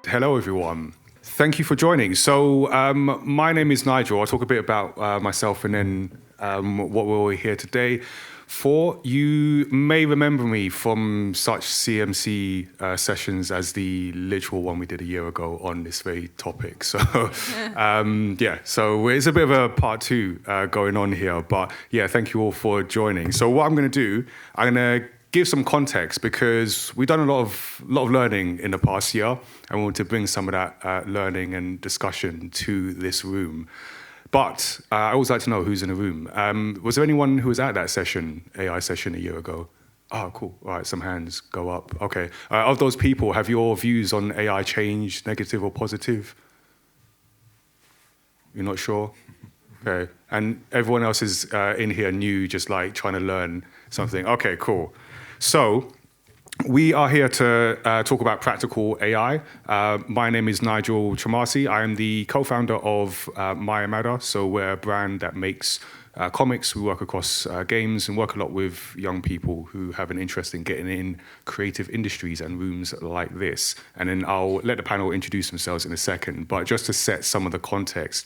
Hello, everyone. Thank you for joining. So my name is Nigel. I'll talk a bit about myself and then what we're here today for. You may remember me from such CMC sessions as the literal one we did a year ago on this very topic. So so it's a bit of a part two going on here. But yeah, thank you all for joining. So what I'm going to do, I'm going to give some context because we've done a lot of learning in the past year, and we want to bring some of that learning and discussion to this room. But I always like to know who's in the room. Was there anyone who was at that session, AI session a year ago? Oh, cool. All right, some hands go up. Okay. Of those people, have your views on AI changed, negative or positive? You're not sure? Okay. And everyone else is in here new, just like trying to learn something. Okay, cool. So we are here to talk about practical AI. My name is Nigel Chamasi. I am the co-founder of Maya Matter. So we're a brand that makes comics. We work across games and work a lot with young people who have an interest in getting in creative industries and rooms like this. And then I'll let the panel introduce themselves in a second. But just to set some of the context.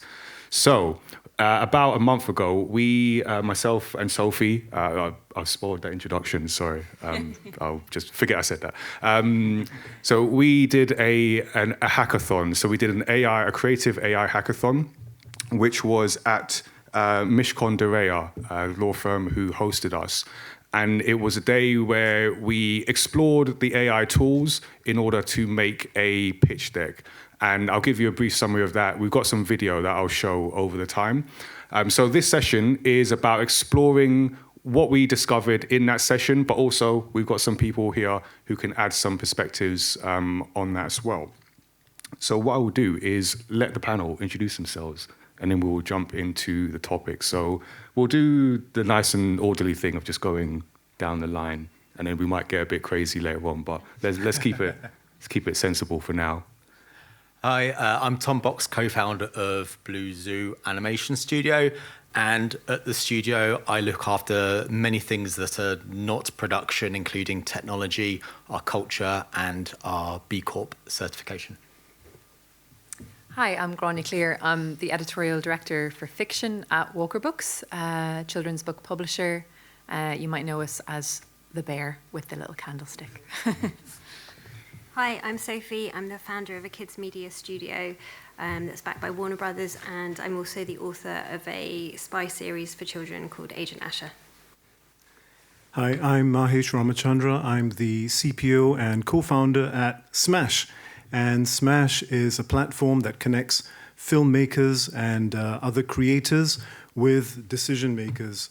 So about a month ago, we, myself and Sophie, I've spoiled that introduction, sorry. I'll just forget I said that. So we did a hackathon. So we did a creative AI hackathon, which was at Mishcon de Rea, a law firm who hosted us. And it was a day where we explored the AI tools in order to make a pitch deck. And I'll give you a brief summary of that. We've got some video that I'll show over the time. So this session is about exploring what we discovered in that session, but also we've got some people here who can add some perspectives on that as well. So what I will do is let the panel introduce themselves, and then we'll jump into the topic. So we'll do the nice and orderly thing of just going down the line, and then we might get a bit crazy later on, but let's keep it sensible for now. Hi, I'm Tom Box, co-founder of Blue Zoo Animation Studio. And at the studio, I look after many things that are not production, including technology, our culture, and our B Corp certification. Hi, I'm Gráinne Clear. I'm the editorial director for fiction at Walker Books, a children's book publisher. You might know us as the bear with the little candlestick. Hi, I'm Sophie. I'm the founder of a kids media studio that's backed by Warner Brothers, and I'm also the author of a spy series for children called Agent Asher. Hi, I'm Mahesh Ramachandra. I'm the CPO and co-founder at Smash. And Smash is a platform that connects filmmakers and other creators with decision makers,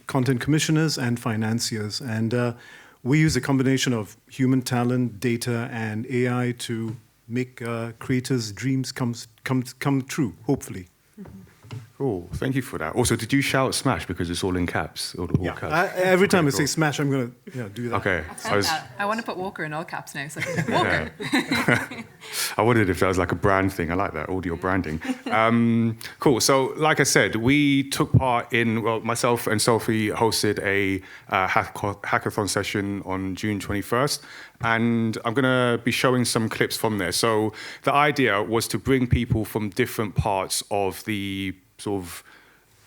content commissioners and financiers. And we use a combination of human talent, data, and AI to make creators' dreams come true, hopefully. Mm-hmm. Cool, thank you for that. Also, did you shout Smash because it's all in caps? All caps? Every time I say Smash, I'm going to do that. Okay. I want to put Walker in all caps now. So Walker. I wondered if that was like a brand thing. I like that, audio branding. Cool. So, like I said, we took part in, myself and Sophie hosted a hackathon session on June 21st. And I'm going to be showing some clips from there. So the idea was to bring people from different parts of the sort of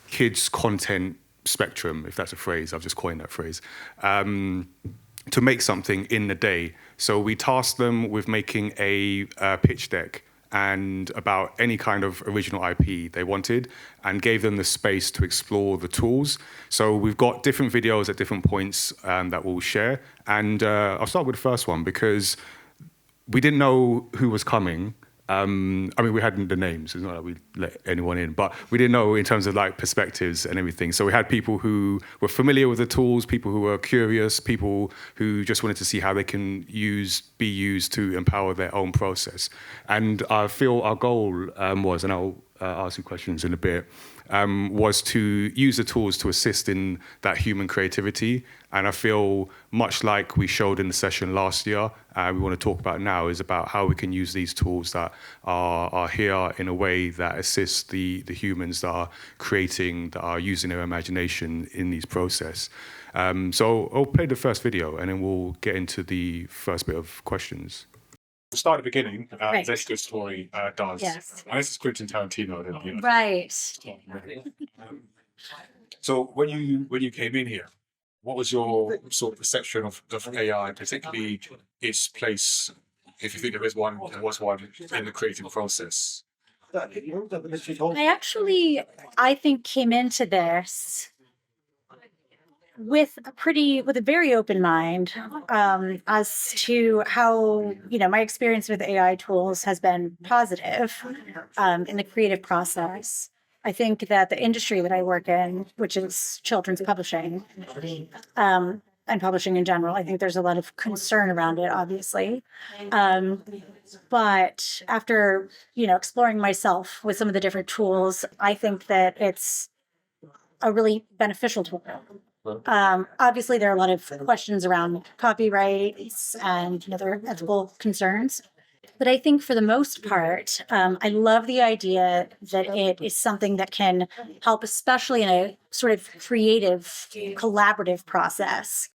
kids' content spectrum, if that's a phrase. I've just coined that phrase. To make something in the day. So we tasked them with making a pitch deck and about any kind of original IP they wanted, and gave them the space to explore the tools. So we've got different videos at different points that we'll share. And I'll start with the first one because we didn't know who was coming. I mean, we had the names. It's not like we let anyone in, but we didn't know in terms of like perspectives and everything. So we had people who were familiar with the tools, people who were curious, people who just wanted to see how they can be used to empower their own process. And I feel our goal was, and I'll ask you questions in a bit, was to use the tools to assist in that human creativity. And I feel much like we showed in the session last year, we want to talk about now is about how we can use these tools that are here in a way that assists the humans that are creating, that are using their imagination in these process. So I'll play the first video and then we'll get into the first bit of questions. We'll start at the beginning, Right. as Good Story does. Yes. And this is Quentin Tarantino. Then, you know. Right. So when you came in here, what was your sort of perception of AI, particularly its place, if you think there was one in the creative process? I think came into this with a very open mind as to how my experience with AI tools has been positive in the creative process. I think that the industry that I work in, which is children's publishing, and publishing in general, I think there's a lot of concern around it, obviously. But after exploring myself with some of the different tools, I think that it's a really beneficial tool. Obviously, there are a lot of questions around copyrights and other ethical concerns. But I think for the most part, I love the idea that it is something that can help, especially in a sort of creative, collaborative process.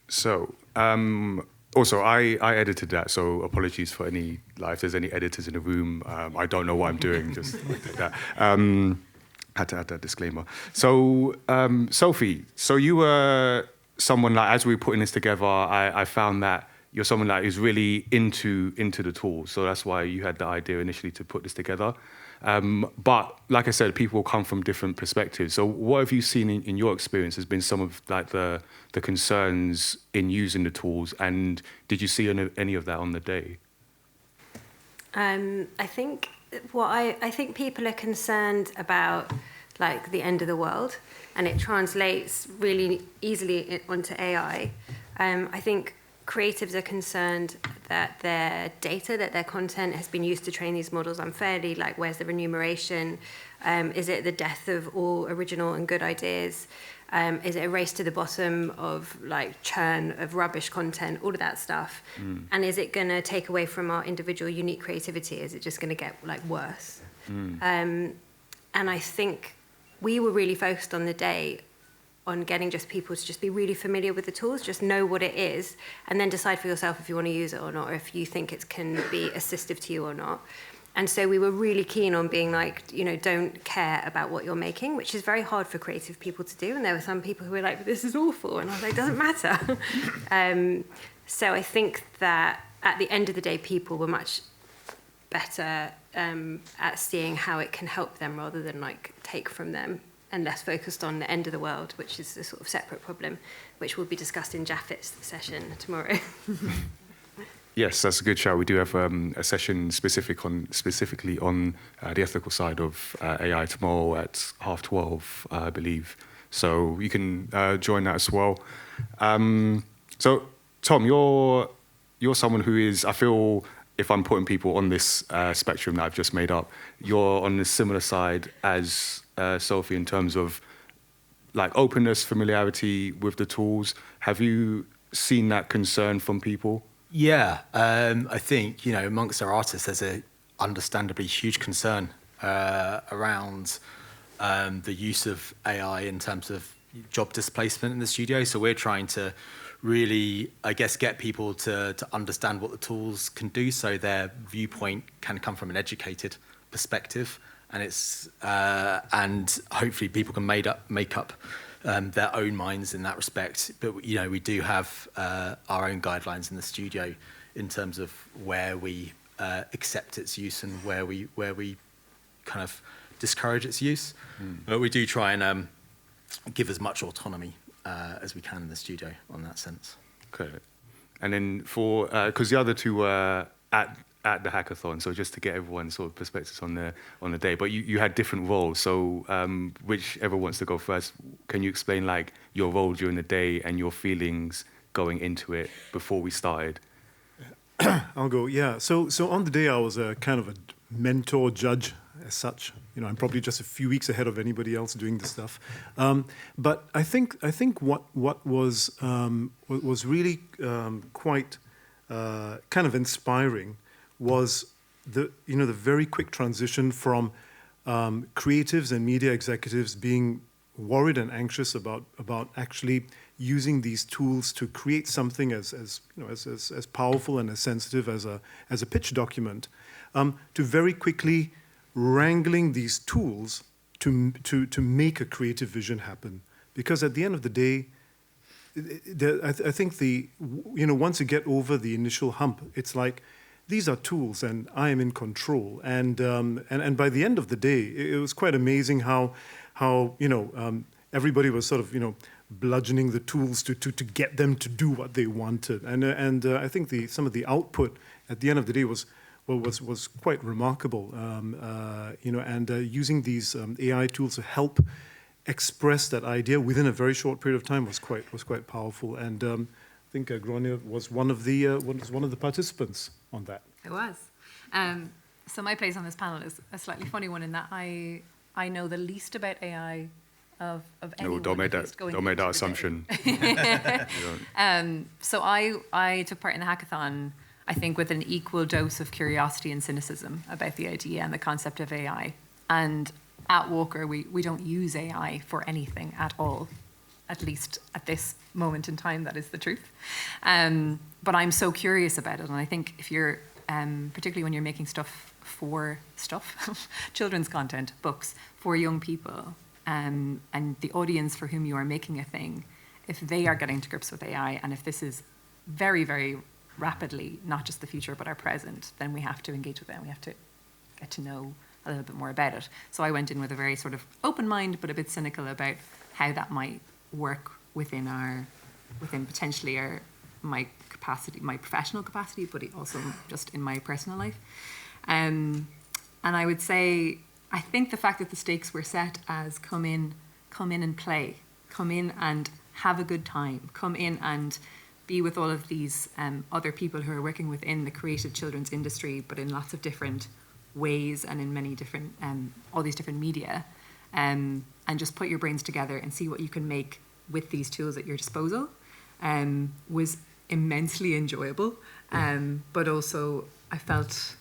So, also, I edited that, so apologies for any, like, if there's any editors in the room. I don't know what I'm doing, just take that. Had to add that disclaimer. So, Sophie, so you were someone, like, as we were putting this together, I found that you're someone that is really into the tool. So that's why you had the idea initially to put this together. But like I said, people come from different perspectives. So what have you seen in your experience has been some of like the concerns in using the tools, and did you see any of that on the day? I think I think people are concerned about like the end of the world, and it translates really easily onto AI. I think creatives are concerned that their data, that their content has been used to train these models unfairly. Like, where's the remuneration? Is it the death of all original and good ideas? Is it a race to the bottom of like churn of rubbish content, all of that stuff? And is it going to take away from our individual unique creativity? Is it just going to get like worse? And I think we were really focused on the day on getting just people to just be really familiar with the tools, just know what it is, and then decide for yourself if you want to use it or not, or if you think it can be assistive to you or not. And so we were really keen on being like, don't care about what you're making, which is very hard for creative people to do. And there were some people who were like, this is awful. And I was like, doesn't matter. So I think that at the end of the day, people were much better at seeing how it can help them rather than like take from them, and less focused on the end of the world, which is a sort of separate problem, which will be discussed in Jaffet's session tomorrow. Yes, that's a good shout. We do have a session specifically on the ethical side of AI tomorrow at 12:30, I believe. So you can join that as well. So, Tom, you're someone who is, I feel, if I'm putting people on this spectrum that I've just made up, you're on the similar side as Sophie in terms of like openness, familiarity with the tools. Have you seen that concern from people? Yeah, I think, amongst our artists, there's a understandably huge concern around the use of AI in terms of job displacement in the studio. So we're trying to really, I guess, get people to understand what the tools can do, so their viewpoint can come from an educated perspective, and and hopefully people can make up their own minds in that respect. But we do have our own guidelines in the studio in terms of where we accept its use and where we kind of discourage its use. But we do try and give as much autonomy as we can in the studio on that sense. Okay. And then for because the other two were at the hackathon, so just to get everyone's sort of perspectives on the day, but you had different roles. So whichever wants to go first, can you explain like your role during the day and your feelings going into it before we started? I'll go. Yeah. So on the day, I was a kind of a mentor judge as such. I'm probably just a few weeks ahead of anybody else doing this stuff. But I think what was really quite kind of inspiring was the very quick transition from creatives and media executives being worried and anxious about actually using these tools to create something as powerful and as sensitive as a pitch document, to very quickly wrangling these tools to make a creative vision happen. Because at the end of the day, I think once you get over the initial hump, it's like, these are tools and I am in control. And by the end of the day, it was quite amazing how everybody was sort of bludgeoning the tools to get them to do what they wanted. And I think some of the output at the end of the day was quite remarkable. Using these AI tools to help express that idea within a very short period of time was quite powerful. And I think Gronia was one of the participants on that. It was. So my place on this panel is a slightly funny one in that I know the least about AI of anyone. Don't make that assumption. So I took part in the hackathon, I think, with an equal dose of curiosity and cynicism about the idea and the concept of AI. And at Walker, we don't use AI for anything at all. At least at this moment in time, that is the truth. But I'm so curious about it. And I think if you're, particularly when you're making children's content, books, for young people, and the audience for whom you are making a thing, if they are getting to grips with AI, and if this is very, very rapidly, not just the future, but our present, then we have to engage with them. We have to get to know a little bit more about it. So I went in with a very sort of open mind, but a bit cynical about how that might work within potentially my capacity, my professional capacity, but also just in my personal life. And I would say, I think the fact that the stakes were set as come in and play, come in and have a good time, come in and be with all of these other people who are working within the creative children's industry, but in lots of different ways and in many different, all these different media, and just put your brains together and see what you can make with these tools at your disposal, was immensely enjoyable. But also I felt,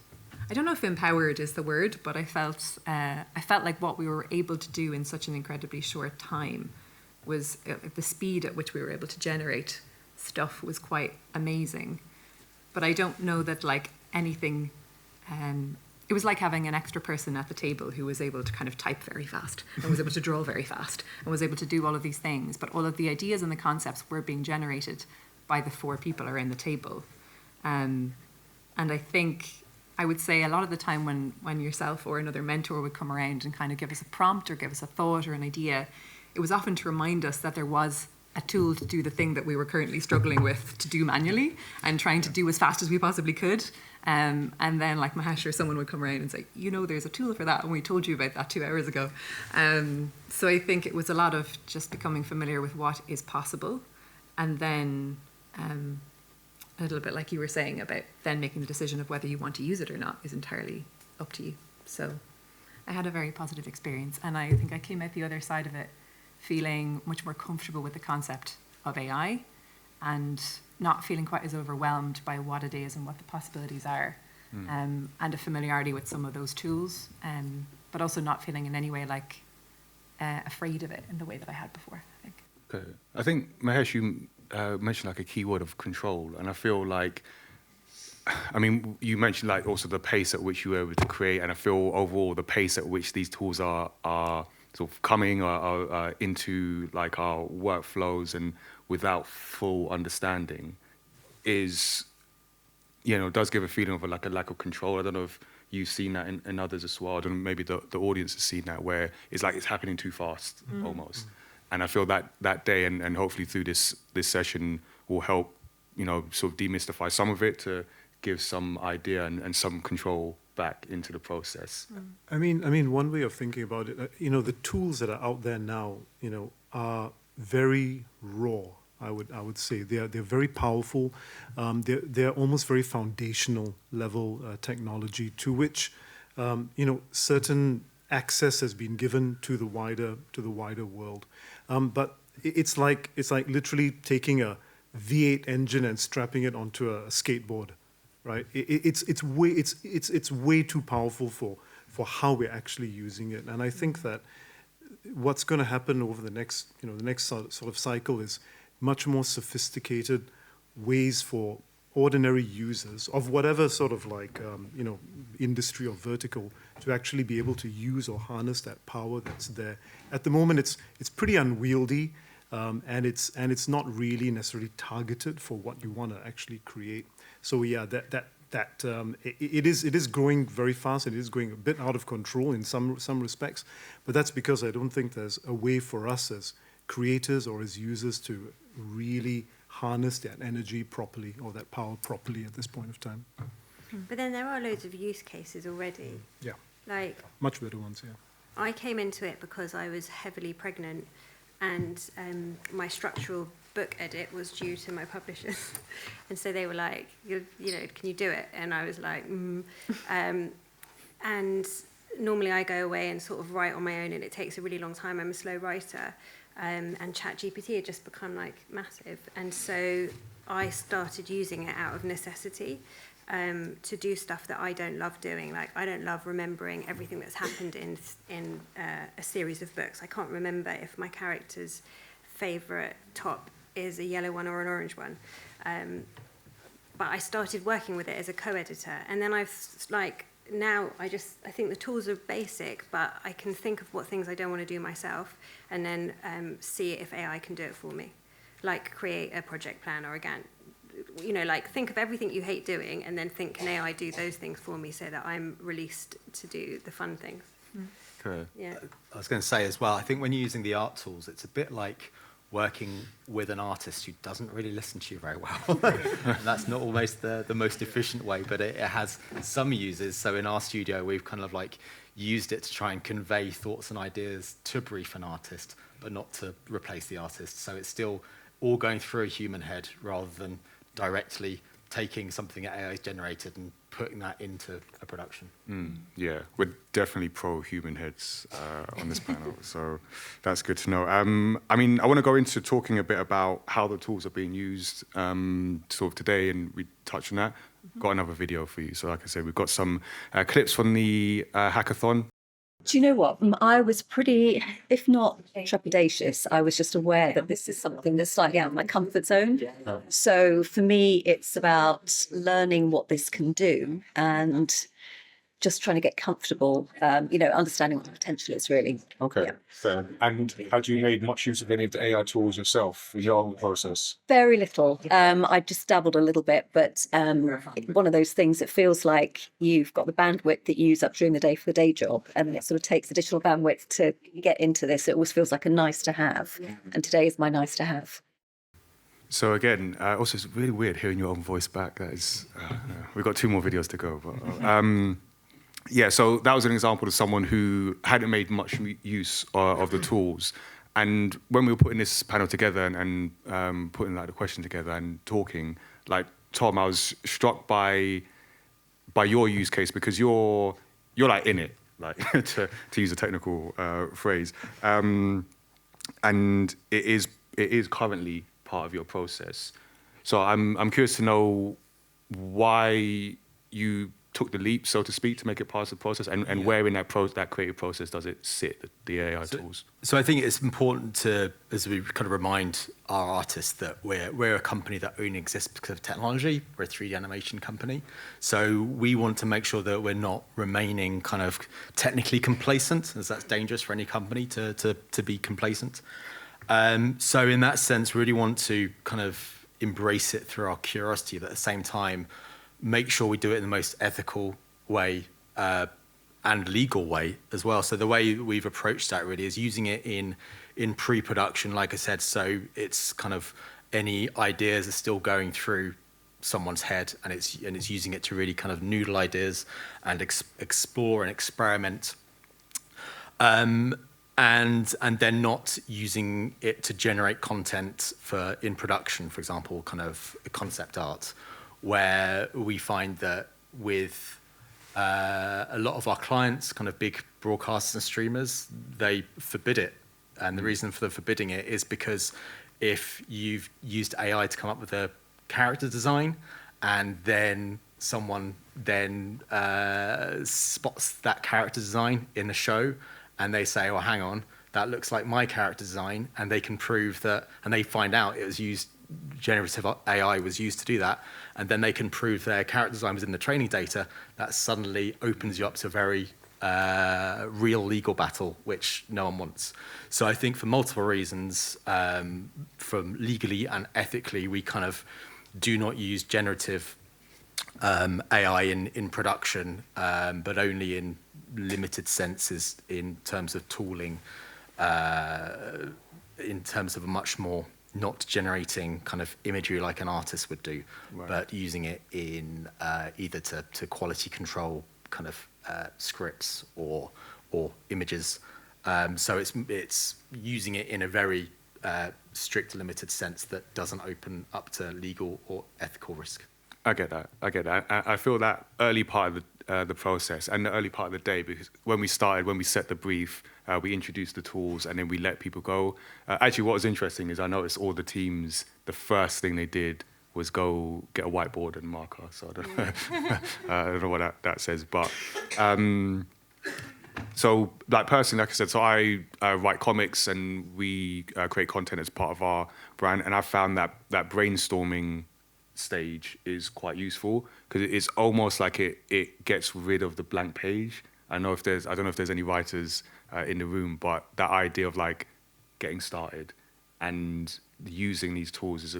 I don't know if empowered is the word, but I felt like what we were able to do in such an incredibly short time was the speed at which we were able to generate stuff was quite amazing. But I don't know that like anything, it was like having an extra person at the table who was able to kind of type very fast and was able to draw very fast and was able to do all of these things. But all of the ideas and the concepts were being generated by the four people around the table. And I think, I would say a lot of the time when yourself or another mentor would come around and kind of give us a prompt or give us a thought or an idea, it was often to remind us that there was a tool to do the thing that we were currently struggling with to do manually and trying to do as fast as we possibly could. And then like Mahesh or someone would come around and say, there's a tool for that, and we told you about that 2 hours ago. So I think it was a lot of just becoming familiar with what is possible, and then a little bit like you were saying about then making the decision of whether you want to use it or not is entirely up to you. So I had a very positive experience, and I think I came out the other side of it feeling much more comfortable with the concept of AI and not feeling quite as overwhelmed by what it is and what the possibilities are, and a familiarity with some of those tools, but also not feeling in any way like afraid of it in the way that I had before, I think. Okay. I think, Mahesh, you mentioned like a key word of control, and I feel like, you mentioned like also the pace at which you were able to create, and I feel overall the pace at which these tools are sort of coming into like our workflows and without full understanding is, does give a feeling of like a lack of control. I don't know if you've seen that in others as well. I don't know, maybe the audience has seen that, where it's like it's happening too fast almost. And I feel that day and hopefully through this session will help, sort of demystify some of it to give some idea and some control back into the process. I mean, one way of thinking about it, the tools that are out there now, are very raw. I would say they're very powerful. They're almost very foundational level technology to which, certain access has been given to the wider world. But it's like literally taking a V8 engine and strapping it onto a skateboard. Right, it's way too powerful for how we're actually using it, and I think that what's going to happen over the next, the next sort of cycle is much more sophisticated ways for ordinary users of whatever sort of like, industry or vertical to actually be able to use or harness that power that's there. At the moment, it's pretty unwieldy, and it's not really necessarily targeted for what you want to actually create. So yeah, it is growing very fast. It is going a bit out of control in some respects, but that's because I don't think there's a way for us as creators or as users to really harness that energy properly or that power properly at this point of time. But then there are loads of use cases already. Yeah, Like, much better ones, yeah. I came into it because I was heavily pregnant, and my structural book edit was due to my publishers. And so they were like, can you do it? And I was like, and normally I go away and sort of write on my own, and it takes a really long time. I'm a slow writer. And ChatGPT had just become like massive. And so I started using it out of necessity to do stuff that I don't love doing. Like, I don't love remembering everything that's happened in a series of books. I can't remember if my character's favourite top is a yellow one or an orange one. But I started working with it as a co-editor. And then now I think the tools are basic, but I can think of what things I don't want to do myself, and then see if AI can do it for me. Like create a project plan or a Gantt. Like think of everything you hate doing, and then think, can AI do those things for me so that I'm released to do the fun things? Okay. Yeah. I was going to say as well, I think when you're using the art tools, it's a bit like working with an artist who doesn't really listen to you very well. And that's not almost the most efficient way, but it has some uses. So in our studio, we've kind of like used it to try and convey thoughts and ideas to brief an artist, but not to replace the artist. So it's still all going through a human head rather than directly taking something that AI has generated and putting that into a production. Yeah, we're definitely pro-human heads on this panel, so that's good to know. I want to go into talking a bit about how the tools are being used sort of today, and we touched on that. Got another video for you. So like I said, we've got some clips from the hackathon. Do you know what? I was pretty, if not trepidatious, I was just aware that this is something that's slightly out of my comfort zone. So for me, it's about learning what this can do and just trying to get comfortable, understanding what the potential is really. Okay, Yeah. fair. And had you made much use of any of the AI tools yourself in your own process? Very little. I just dabbled a little bit, but one of those things that feels like you've got the bandwidth that you use up during the day for the day job, and it sort of takes additional bandwidth to get into this. It always feels like a nice to have, and today is my nice to have. So again, also it's really weird hearing your own voice back. That is, we've got 2 more videos to go. But, yeah, so that was an example of someone who hadn't made much use of the tools. And when we were putting this panel together and putting like the question together and talking, like Tom, I was struck by your use case, because you're like in it, like to use a technical phrase, and it is currently part of your process. So I'm curious to know why you took the leap, so to speak, to make it part of the process, and where in that creative process does it sit, the AI tools? So I think it's important to, as we kind of remind our artists, that we're a company that only exists because of technology. We're a 3D animation company. So we want to make sure that we're not remaining kind of technically complacent, as that's dangerous for any company to be complacent. So in that sense, we really want to kind of embrace it through our curiosity, but at the same time, make sure we do it in the most ethical way and legal way as well. So the way we've approached that really is using it in pre-production, like I said, so it's kind of any ideas are still going through someone's head, and it's using it to really kind of noodle ideas and explore and experiment. And then not using it to generate content in production, for example, kind of concept art, where we find that with a lot of our clients, kind of big broadcasters and streamers, they forbid it. And the reason for the forbidding it is because if you've used AI to come up with a character design, and then someone spots that character design in the show, and they say, oh, hang on, that looks like my character design, and they can prove that, and they find out it was used, generative AI was used to do that, and then they can prove their character design was in the training data, that suddenly opens you up to a very real legal battle, which no one wants. So I think for multiple reasons, from legally and ethically, we kind of do not use generative AI in production, but only in limited senses in terms of tooling, in terms of a much more not generating kind of imagery like an artist would do, but using it in either to quality control kind of scripts or images. So it's using it in a very strict, limited sense that doesn't open up to legal or ethical risk. I get that. I feel that early part of the process and the early part of the day, because when we set the brief, we introduced the tools and then we let people go. Actually, what was interesting is I noticed all the teams, the first thing they did was go get a whiteboard and marker. So I don't know what that says, but so like personally, like I said, so I write comics and we create content as part of our brand, and I found that brainstorming stage is quite useful because it's almost like it gets rid of the blank page. I don't know if there's any writers in the room, but that idea of like getting started and using these tools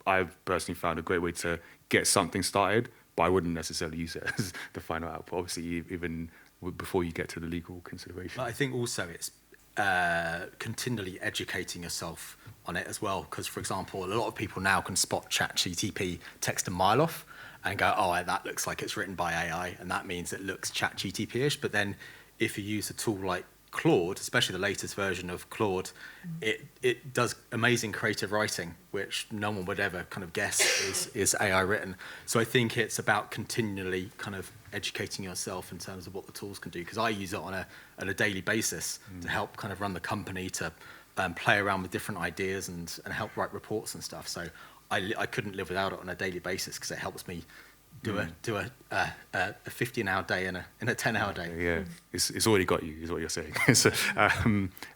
I've personally found a great way to get something started, but I wouldn't necessarily use it as the final output, obviously, even before you get to the legal consideration. But I think also it's continually educating yourself on it as well, because, for example, a lot of people now can spot ChatGPT text a mile off and go, oh, that looks like it's written by AI, and that means it looks ChatGPT-ish. But then if you use a tool like Claude, especially the latest version of Claude, it does amazing creative writing, which no one would ever kind of guess is AI written. So I think it's about continually kind of educating yourself in terms of what the tools can do, because I use it on a daily basis to help kind of run the company, to play around with different ideas and help write reports and stuff. So I couldn't live without it on a daily basis, because it helps me do a 15-hour day and a 10-hour day. Yeah, it's already got you, is what you're saying. So,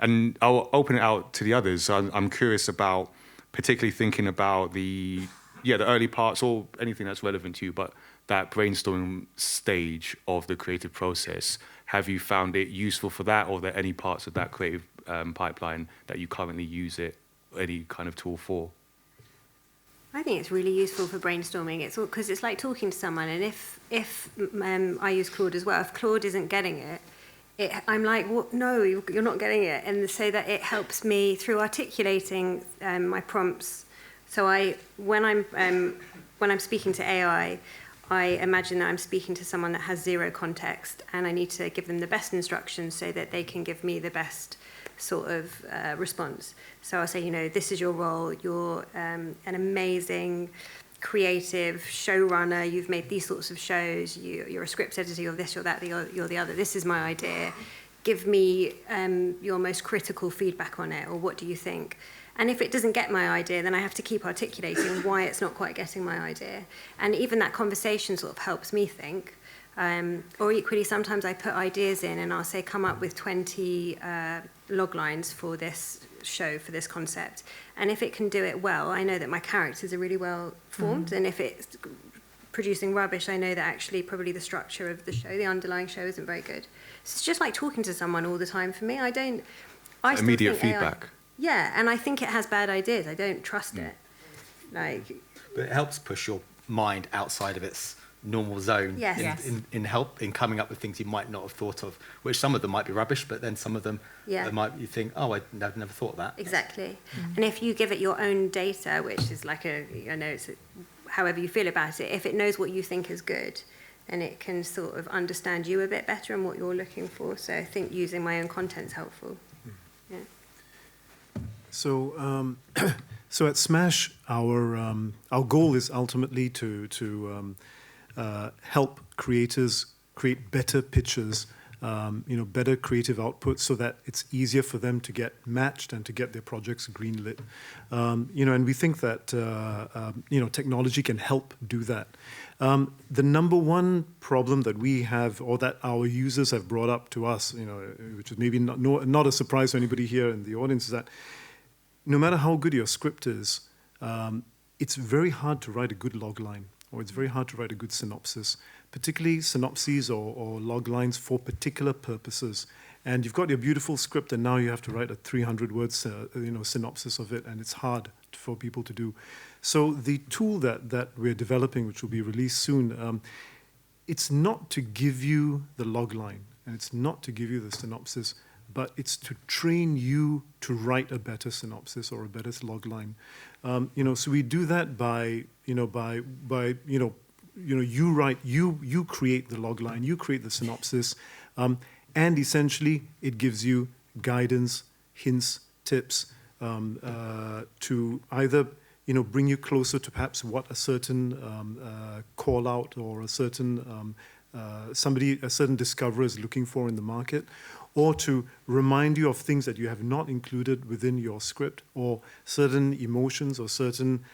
and I'll open it out to the others. I'm curious about, particularly thinking about the early parts or anything that's relevant to you, but that brainstorming stage of the creative process. Have you found it useful for that, or are there any parts of that creative pipeline that you currently use any kind of tool for? I think it's really useful for brainstorming. It's all because it's like talking to someone, and if I use Claude as well, if Claude isn't getting it, I'm like, well, no, you're not getting it, and so that it helps me through articulating my prompts. So when I'm speaking to AI, I imagine that I'm speaking to someone that has zero context, and I need to give them the best instructions so that they can give me the best sort of response. So I'll say, this is your role. You're an amazing creative showrunner. You've made these sorts of shows. You're a script editor. You're this, you're that, you're the other. This is my idea. Give me your most critical feedback on it, or what do you think? And if it doesn't get my idea, then I have to keep articulating why it's not quite getting my idea. And even that conversation sort of helps me think. Or equally, sometimes I put ideas in and I'll say, come up with 20 log lines for this show, for this concept. And if it can do it well, I know that my characters are really well formed. And if it's producing rubbish, I know that actually probably the structure of the show, the underlying show, isn't very good. So it's just like talking to someone all the time for me. I immediate feedback. Yeah, and I think it has bad ideas. I don't trust it. But it helps push your mind outside of its normal zone. Yes. In coming up with things you might not have thought of, which some of them might be rubbish, but then some of them you think, oh, I've never thought of that. Exactly. And if you give it your own data, which is like it's however you feel about it, if it knows what you think is good, then it can sort of understand you a bit better and what you're looking for. So I think using my own content's helpful. Yeah. So, so at Smash, our goal is ultimately to help creators create better pitches better creative output so that it's easier for them to get matched and to get their projects greenlit. And we think that technology can help do that. The number one problem that we have, or that our users have brought up to us, which is maybe not a surprise to anybody here in the audience, is that no matter how good your script is, it's very hard to write a good log line, or it's very hard to write a good synopsis, particularly synopses or log lines for particular purposes. And you've got your beautiful script, and now you have to write a 300-word synopsis of it, and it's hard for people to do. So the tool that we're developing, which will be released soon, it's not to give you the log line, and it's not to give you the synopsis, but it's to train you to write a better synopsis or a better log line. So we do that by you create the log line, you create the synopsis, and essentially it gives you guidance, hints, tips to either bring you closer to perhaps what a certain call out or a certain a certain discoverer is looking for in the market, or to remind you of things that you have not included within your script, or certain emotions or certain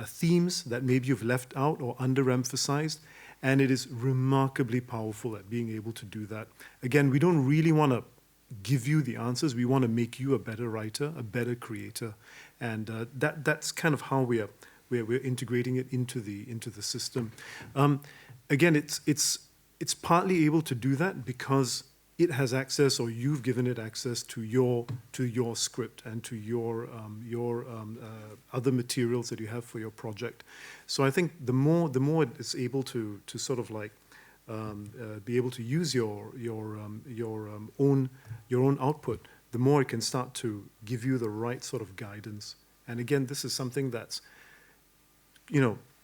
themes that maybe you've left out or underemphasized. And it is remarkably powerful at being able to do that. Again, we don't really want to give you the answers. We want to make you a better writer, a better creator. And that's kind of how we're integrating it into the system. Again, it's partly able to do that because it has access, or you've given it access to your script and to your other materials that you have for your project. So I think the more it's able to sort of like be able to use your own output, the more it can start to give you the right sort of guidance. And again, this is something that's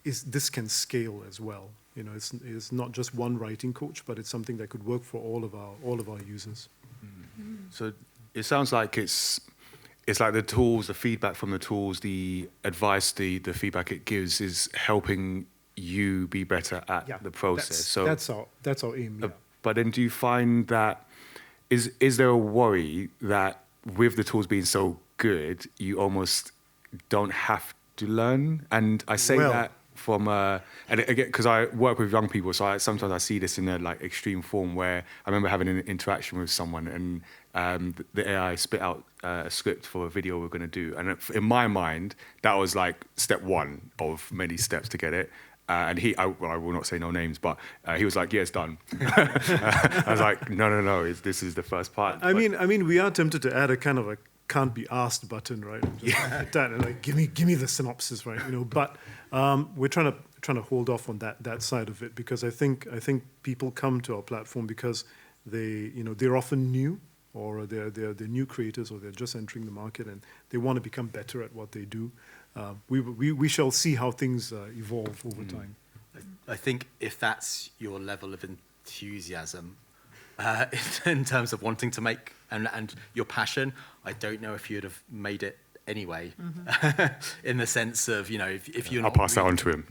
this can scale as well. It's not just one writing coach, but it's something that could work for all of our users. So it sounds like it's like the tools, the feedback from the tools, the advice, the feedback it gives is helping you be better at the process. That's our aim. Yeah. But then, do you find that is there a worry that with the tools being so good, you almost don't have to learn? And I say that from and again, because I work with young people, so sometimes I see this in a like extreme form where I remember having an interaction with someone, and the AI spit out a script for a video we're going to do, and in my mind that was like step one of many steps to get it. And I will not say no names, but he was like, "Yeah, it's done." I was like, "No, this is the first part." I mean, we are tempted to add a kind of a can't be asked button, right? And like, give me the synopsis, right? But we're trying to hold off on that side of it, because I think people come to our platform because they're often new, or they're new creators, or they're just entering the market, and they want to become better at what they do. We shall see how things evolve over time. I think if that's your level of enthusiasm in terms of wanting to make and your passion, I don't know if you'd have made it anyway. In the sense of if you're not, I'll pass that on to him.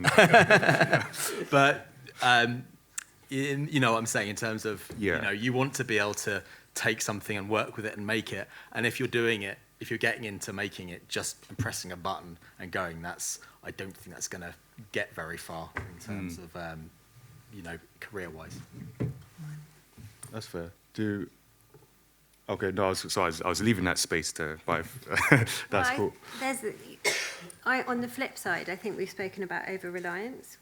But what I'm saying, in terms of you want to be able to take something and work with it and make it, and if you're doing it, if you're getting into making it just and pressing a button and going, I don't think that's going to get very far in terms of career-wise. That's fair. Okay, no, I was leaving that space to buy. That's cool. On the flip side, I think we've spoken about over-reliance,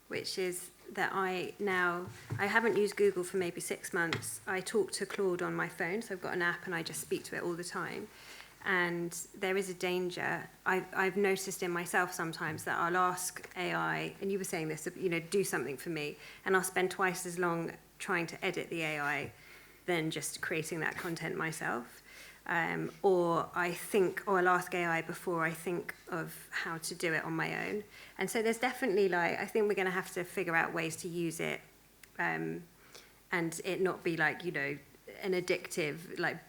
which is that I haven't used Google for maybe 6 months. I talk to Claude on my phone, so I've got an app and I just speak to it all the time. And there is a danger. I've noticed in myself sometimes that I'll ask AI, and you were saying this, do something for me, and I'll spend twice as long trying to edit the AI than just creating that content myself. Or I'll ask AI before I think of how to do it on my own. And so there's definitely I think we're going to have to figure out ways to use it, and it not be an addictive,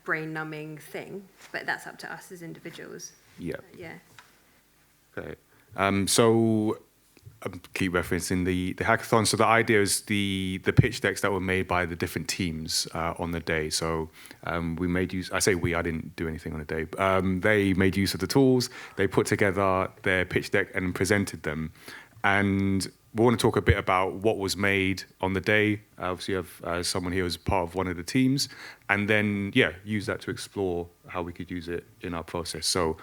brain-numbing thing. But that's up to us as individuals. Yeah. Yeah. Okay. So keep referencing the hackathon. So the idea is the pitch decks that were made by the different teams on the day. So we made use. I say we. I didn't do anything on the day. They made use of the tools. They put together their pitch deck and presented them. And we want to talk a bit about what was made on the day. Obviously, you have someone here who's part of one of the teams, and then use that to explore how we could use it in our process. So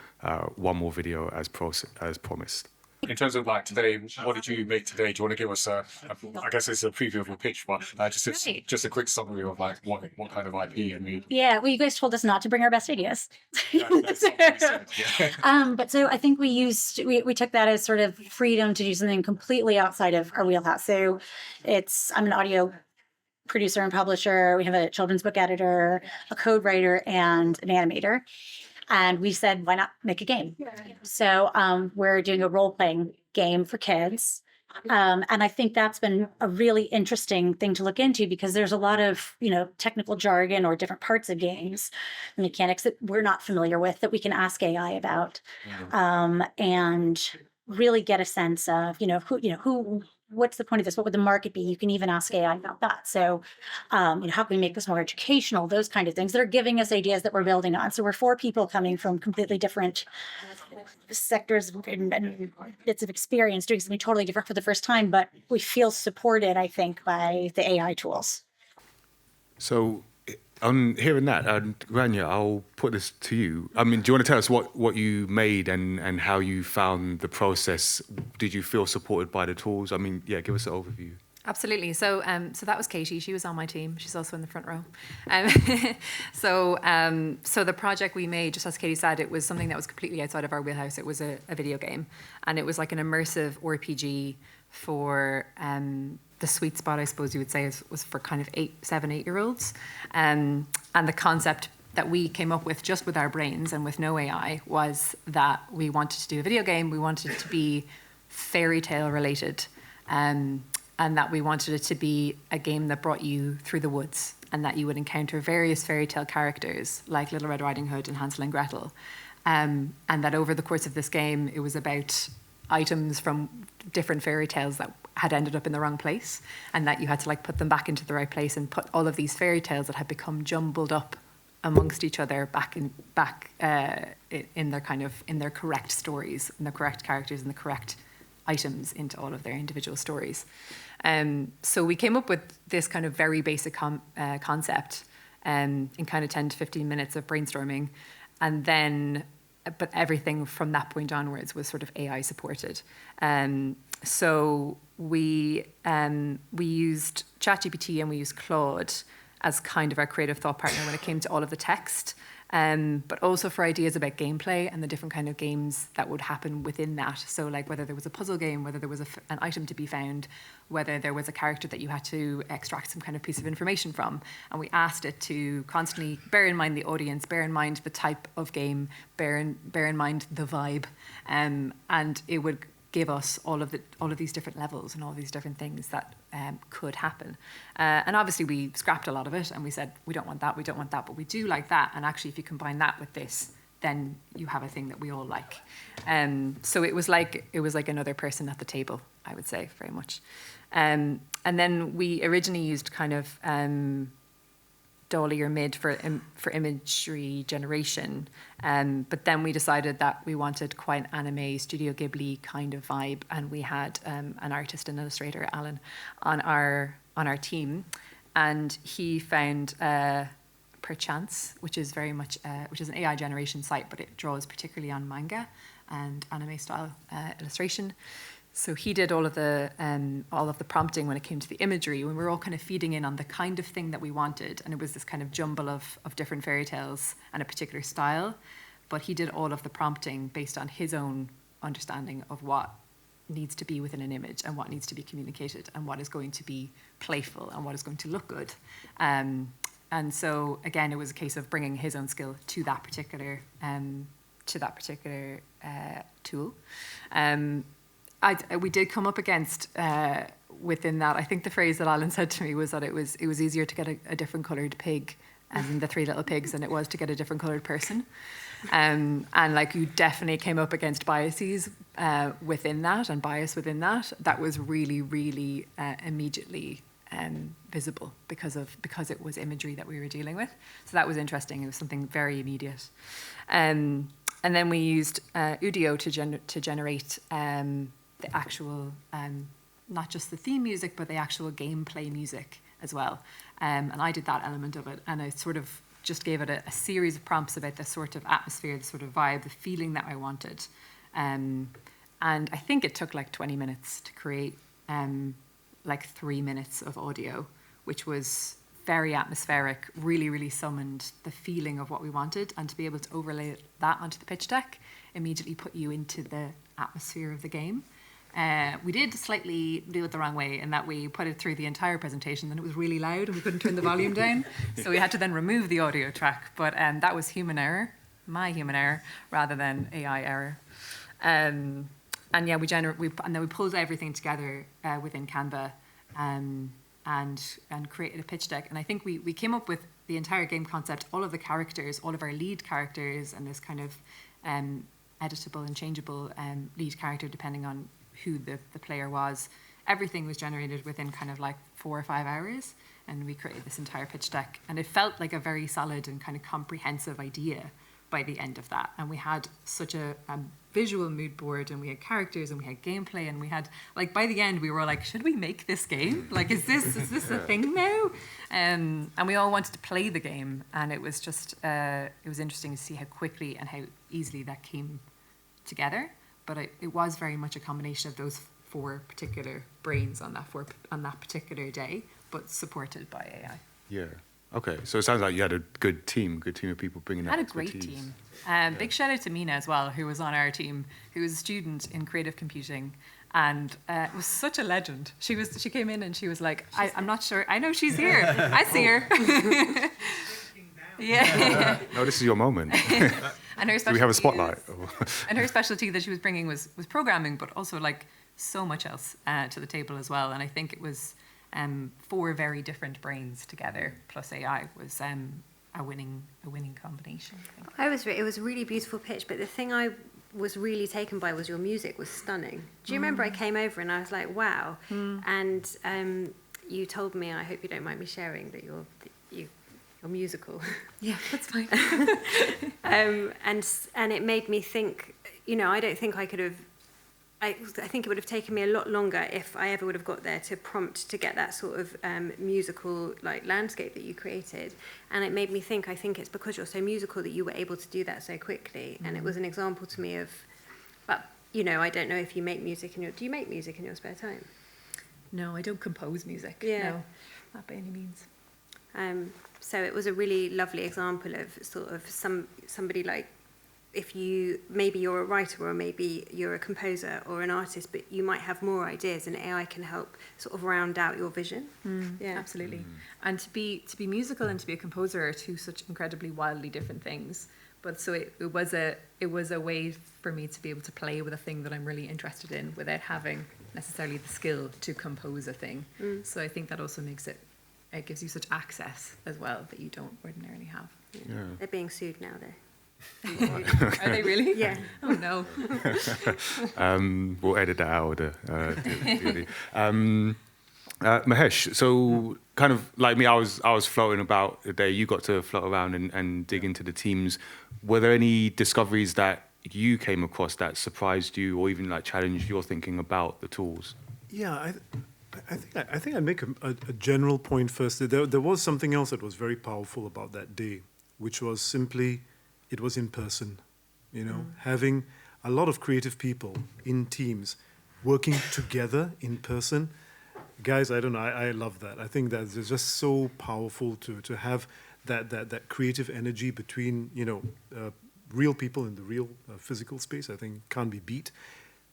one more video as promised. In terms of like today, what did you make today? Do you want to give us I guess it's a preview of a pitch, but just a quick summary of like what kind of IP you made? Yeah, well, you guys told us not to bring our best ideas. That's what we said, yeah. But so I think we took that as sort of freedom to do something completely outside of our wheelhouse. So I'm an audio producer and publisher. We have a children's book editor, a code writer, and an animator. And we said, why not make a game? So we're doing a role-playing game for kids. And I think that's been a really interesting thing to look into because there's a lot of, technical jargon or different parts of games, mechanics that we're not familiar with that we can ask AI about, and really get a sense of, who, what's the point of this? What would the market be? You can even ask AI about that. So, how can we make this more educational? Those kind of things that are giving us ideas that we're building on. So we're 4 people coming from completely different sectors and bits of experience doing something totally different for the first time, but we feel supported, I think, by the AI tools. So on hearing that, Grania, I'll put this to you. I mean, do you want to tell us what you made and how you found the process? Did you feel supported by the tools? I mean, give us an overview. Absolutely. So that was Katie. She was on my team. She's also in the front row. So the project we made, just as Katie said, it was something that was completely outside of our wheelhouse. It was a video game, and it was like an immersive RPG for the sweet spot, I suppose you would say, was for kind of 7, 8-year-olds. And the concept that we came up with just with our brains and with no AI was that we wanted to do a video game. We wanted it to be fairy tale related. And that we wanted it to be a game that brought you through the woods and that you would encounter various fairy tale characters like Little Red Riding Hood and Hansel and Gretel. And that over the course of this game, it was about items from different fairy tales that had ended up in the wrong place, and that you had to put them back into the right place and put all of these fairy tales that had become jumbled up amongst each other back in their correct stories, and the correct characters and the correct items into all of their individual stories. So we came up with this kind of very basic concept in kind of 10 to 15 minutes of brainstorming, and then but everything from that point onwards was sort of AI supported. So we used ChatGPT and we used Claude as kind of our creative thought partner when it came to all of the text, but also for ideas about gameplay and the different kind of games that would happen within that. So whether there was a puzzle game, whether there was an item to be found, whether there was a character that you had to extract some kind of piece of information from. And we asked it to constantly bear in mind the audience, bear in mind the type of game, bear in mind the vibe, and it would give us all of these different levels and all these different things that could happen. And obviously we scrapped a lot of it and we said, we don't want that, but we do like that. And actually, if you combine that with this, then you have a thing that we all like. So it was like another person at the table, I would say, very much. And then we originally used kind of Dolly or Mid for imagery generation, but then we decided that we wanted quite an anime Studio Ghibli kind of vibe, and we had an artist and illustrator, Alan, on our team, and he found Perchance, which is very much which is an AI generation site, but it draws particularly on manga and anime style illustration. So he did all of the prompting when it came to the imagery, when we were all kind of feeding in on the kind of thing that we wanted. And it was this kind of jumble of different fairy tales and a particular style. But he did all of the prompting based on his own understanding of what needs to be within an image and what needs to be communicated and what is going to be playful and what is going to look good. And so, again, it was a case of bringing his own skill to that particular tool. We did come up against within that. I think the phrase that Alan said to me was that it was easier to get a different coloured pig, as in the 3 little pigs, than it was to get a different coloured person. And like you definitely came up against biases within that and bias within that. That was really, really immediately visible because it was imagery that we were dealing with. So that was interesting. It was something very immediate. And then we used Udio to generate the actual, not just the theme music, but the actual gameplay music as well. And I did that element of it, and I sort of just gave it a series of prompts about the sort of atmosphere, the sort of vibe, the feeling that I wanted. And I think it took like 20 minutes to create like 3 minutes of audio, which was very atmospheric, really, really summoned the feeling of what we wanted, and to be able to overlay that onto the pitch deck immediately put you into the atmosphere of the game. We did slightly do it the wrong way in that we put it through the entire presentation, and it was really loud and we couldn't turn the volume down. So we had to then remove the audio track, but that was human error, my human error, rather than AI error. And yeah, and then we pulled everything together within Canva and created a pitch deck. And I think we came up with the entire game concept, all of the characters, all of our lead characters, and this kind of editable and changeable lead character depending on who the player was. Everything was generated within kind of like 4 or 5 hours, and we created this entire pitch deck. And it felt like a very solid and kind of comprehensive idea by the end of that. And we had such a visual mood board, and we had characters, and we had gameplay, and we had, like, by the end we were like, should we make this game? Like, is this a thing now? And we all wanted to play the game, and it was just it was interesting to see how quickly and how easily that came together. But it was very much a combination of those 4 particular brains on that particular day, but supported by AI. Yeah. Okay. So it sounds like you had a good team of people bringing that I had a expertise. great team. Big shout out to Mina as well, who was on our team, who was a student in creative computing, and was such a legend. She came in and she was like, I'm not sure. I know she's here. I see her. Yeah. No, this is your moment. And her Do we have a spotlight? And her specialty that she was bringing was programming, but also like so much else to the table as well. And I think it was 4 very different brains together plus AI was a winning combination. I think. It was a really beautiful pitch, but the thing I was really taken by was your music was stunning. Do you remember I came over and I was like, wow. And you told me, I hope you don't mind me sharing, that you're musical. Yeah, that's fine. And it made me think, I don't think I could have, I think it would have taken me a lot longer if I ever would have got there to prompt to get that sort of musical like landscape that you created. And it made me think, I think it's because you're so musical that you were able to do that so quickly. And it was an example to me of, but I don't know if you make music do you make music in your spare time? No, I don't compose music. Yeah. No, not by any means. So it was a really lovely example of sort of somebody like, if maybe you're a writer or maybe you're a composer or an artist, but you might have more ideas, and AI can help sort of round out your vision. Yeah, absolutely. And to be musical and to be a composer are 2 such incredibly wildly different things. But so it was a way for me to be able to play with a thing that I'm really interested in without having necessarily the skill to compose a thing. So I think that also makes it gives you such access as well that you don't ordinarily have. Yeah. They're being sued now, though. Are they really? Yeah. Oh no. We'll edit that out. Mahesh, so kind of like me, I was floating about the day. You got to float around and dig into the teams. Were there any discoveries that you came across that surprised you, or even like challenged your thinking about the tools? Yeah, I think I'd make a general point first. There was something else that was very powerful about that day, which was simply, it was in person. Having a lot of creative people in teams working together in person. Guys, I don't know, I love that. I think that it's just so powerful to have that creative energy between, real people in the real physical space. I think can't be beat.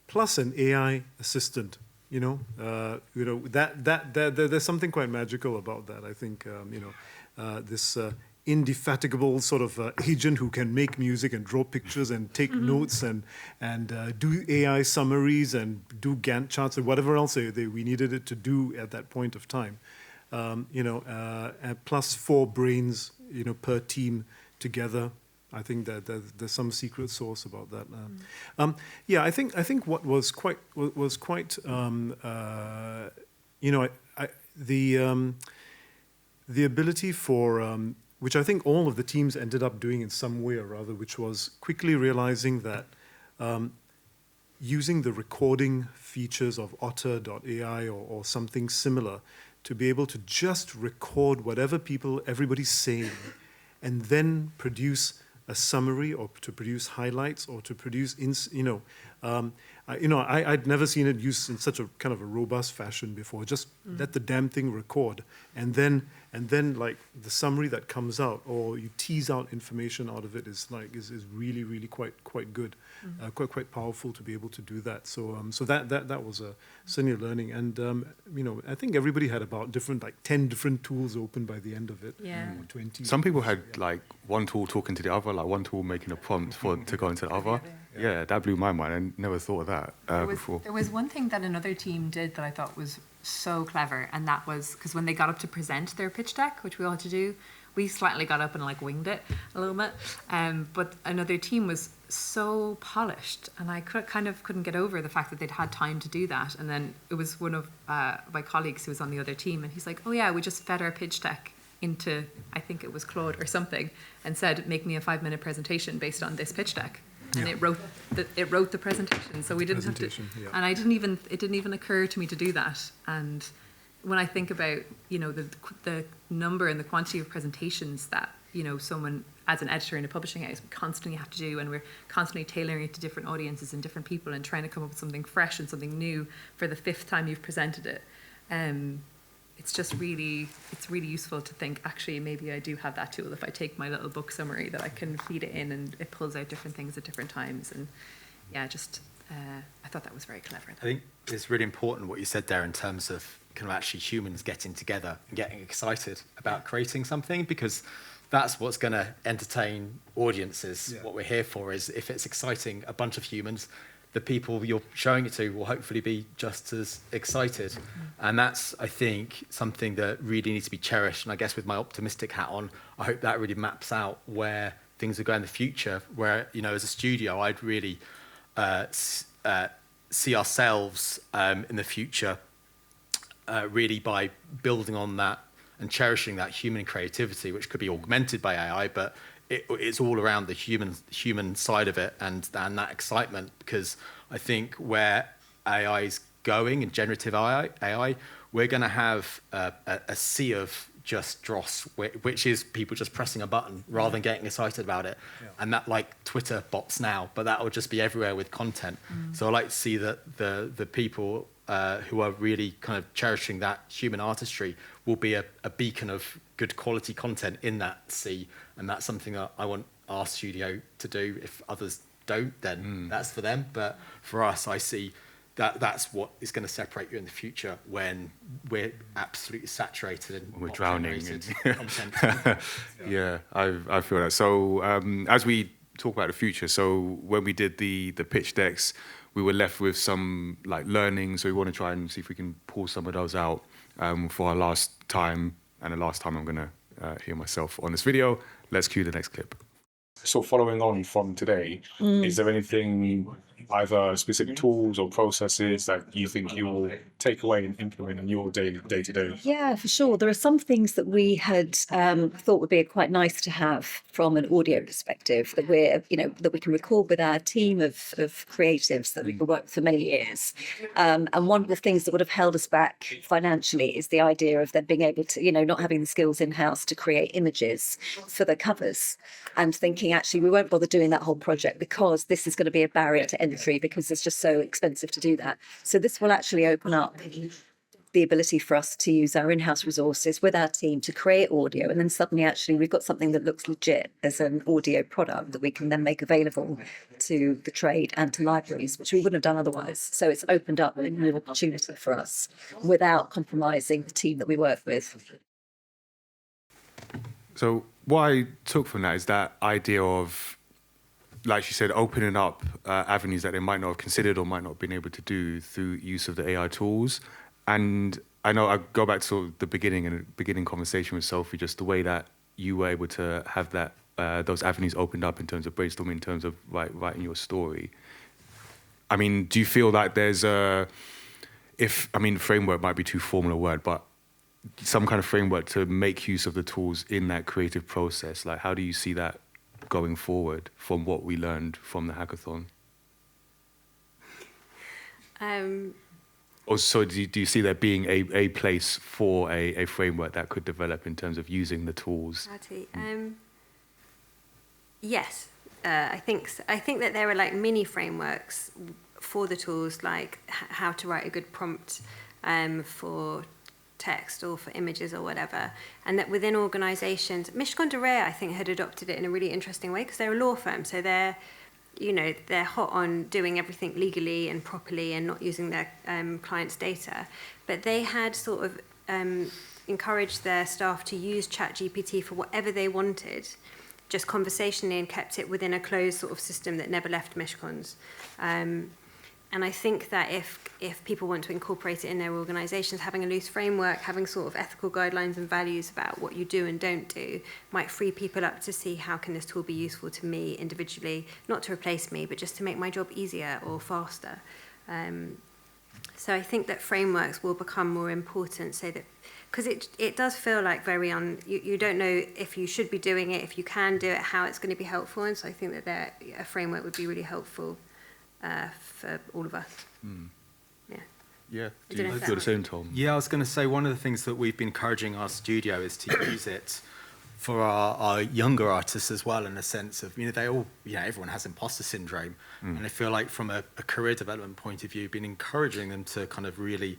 Plus an AI assistant. There's something quite magical about that. I think, this indefatigable sort of agent who can make music and draw pictures and take notes and do AI summaries and do Gantt charts or whatever else we needed it to do at that point of time. Plus 4 brains, per team together. I think that there's some secret sauce about that. Yeah, I think what was quite the ability for which I think all of the teams ended up doing in some way or other, which was quickly realizing that using the recording features of Otter.ai or something similar to be able to just record whatever everybody's saying, and then produce a summary or to produce highlights or to produce, I'd never seen it used in such a kind of a robust fashion before. Just let the damn thing record, and then like the summary that comes out, or you tease out information out of it, is really quite good, quite powerful to be able to do that. So that was a certainly a learning, and I think everybody had about 10 different tools open by the end of it. Yeah. 20. Some people had like one tool talking to the other, like one tool making a prompt to go into the other. Yeah, that blew my mind. I never thought of that before. There was one thing that another team did that I thought was so clever, and that was because when they got up to present their pitch deck, which we all had to do, we slightly got up and like winged it a little bit. But another team was so polished, and I couldn't get over the fact that they'd had time to do that. And then it was one of my colleagues who was on the other team, and he's like, "Oh yeah, we just fed our pitch deck into, I think it was Claude or something, and said, make me a 5-minute presentation based on this pitch deck." And it wrote the presentation, so we didn't have to. Yeah. And it didn't even occur to me to do that. And when I think about the number and the quantity of presentations that someone as an editor in a publishing house constantly have to do, and we're constantly tailoring it to different audiences and different people, and trying to come up with something fresh and something new for the 5th time you've presented it. It's really useful to think, actually, maybe I do have that tool. If I take my little book summary, that I can feed it in and it pulls out different things at different times. And yeah, I thought that was very clever. I think it's really important what you said there in terms of kind of actually humans getting together and getting excited about creating something, because that's what's going to entertain audiences. Yeah. What we're here for is, if it's exciting a bunch of humans, the people you're showing it to will hopefully be just as excited. And that's, I think, something that really needs to be cherished. And I guess with my optimistic hat on, I hope that really maps out where things are going in the future, where, as a studio, I'd really see ourselves in the future really by building on that and cherishing that human creativity, which could be augmented by AI, but it's all around the human side of it and that excitement, because I think where AI is going, and generative AI, we're going to have a sea of just dross, which is people just pressing a button rather than getting excited about it. Yeah. And that, like Twitter bots now, but that will just be everywhere with content. So I like to see that the people who are really kind of cherishing that human artistry will be a beacon of good quality content in that sea. And that's something that I want our studio to do. If others don't, then that's for them. But for us, I see that's what is going to separate you in the future, when we're absolutely saturated and we're drowning in content. Yeah, I feel that. So as we talk about the future, so when we did the pitch decks, we were left with some like learning. So we want to try and see if we can pull some of those out for our last time. And the last time I'm going to hear myself on this video. Let's cue the next clip. So following on from today, is there anything, either specific tools or processes, that you think you will take away and implement in your day-to-day? Yeah, for sure. There are some things that we had thought would be quite nice to have from an audio perspective, that that we can record with our team of creatives that we can work with for many years. And one of the things that would have held us back financially is the idea of them being able to, not having the skills in-house to create images for the covers, and thinking, actually, we won't bother doing that whole project because this is going to be a barrier to entry, because it's just so expensive to do that. So this will actually open up the ability for us to use our in-house resources with our team to create audio, and then suddenly actually we've got something that looks legit as an audio product that we can then make available to the trade and to libraries, which we wouldn't have done otherwise. So it's opened up a new opportunity for us without compromising the team that we work with. So what I took from that is that idea of, like she said, opening up avenues that they might not have considered or might not have been able to do through use of the AI tools. And I know I go back to the beginning conversation with Sophie, just the way that you were able to have that those avenues opened up in terms of brainstorming, in terms of writing your story. I mean, do you feel like there's framework might be too formal a word, but some kind of framework to make use of the tools in that creative process? Like, how do you see that going forward from what we learned from the hackathon? Or so do you see there being a place for a framework that could develop in terms of using the tools? Yes, I think so. I think that there are like mini frameworks for the tools, like how to write a good prompt for text or for images or whatever, and that within organisations, Mishcon de Reya, I think, had adopted it in a really interesting way because they're a law firm, so they're hot on doing everything legally and properly and not using their clients' data. But they had sort of encouraged their staff to use ChatGPT for whatever they wanted, just conversationally, and kept it within a closed sort of system that never left Mishcons. And I think that if people want to incorporate it in their organisations, having a loose framework, having sort of ethical guidelines and values about what you do and don't do, might free people up to see how can this tool be useful to me individually, not to replace me, but just to make my job easier or faster. So I think that frameworks will become more important, so that, because it does feel like you don't know if you should be doing it, if you can do it, how it's going to be helpful, and so I think that a framework would be really helpful for all of us. Yeah. Do you feel the same, Tom? Yeah, I was going to say one of the things that we've been encouraging our studio is to use it for our younger artists as well, in the sense of, everyone has imposter syndrome. And I feel like from a career development point of view, been encouraging them to kind of really,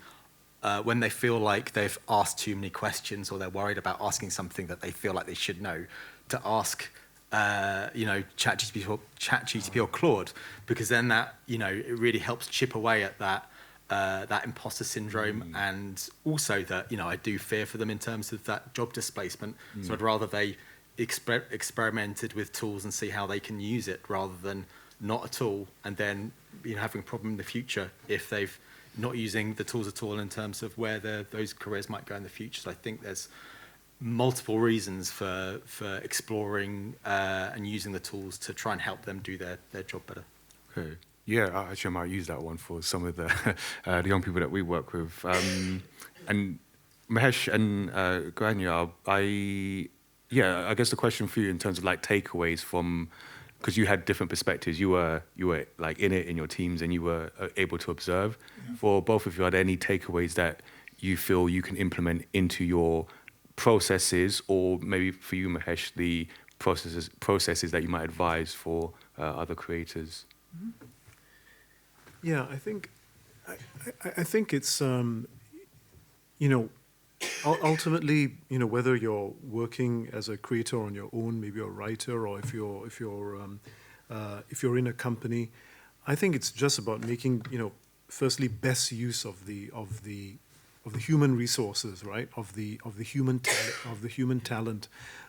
when they feel like they've asked too many questions or they're worried about asking something that they feel like they should know, to ask ChatGPT or Claude, because then that, it really helps chip away at that imposter syndrome, and also that, I do fear for them in terms of that job displacement. So I'd rather they experimented with tools and see how they can use it, rather than not at all, and then having a problem in the future if they've not using the tools at all in terms of where those careers might go in the future. So I think there's multiple reasons for exploring and using the tools to try and help them do their job better. Okay. Yeah, actually, I might use that one for some of the young people that we work with. And Mahesh and Grania, I guess the question for you in terms of like takeaways from, because you had different perspectives, you were like in it in your teams, and you were able to observe. Yeah. For both of you, are there any takeaways that you feel you can implement into your processes, or maybe for you, Mahesh, the processes that you might advise for other creators? Yeah, I think it's ultimately, whether you're working as a creator on your own, maybe a writer, or if you're in a company, I think it's just about making, firstly, best use of the human resources, right? Of the human talent,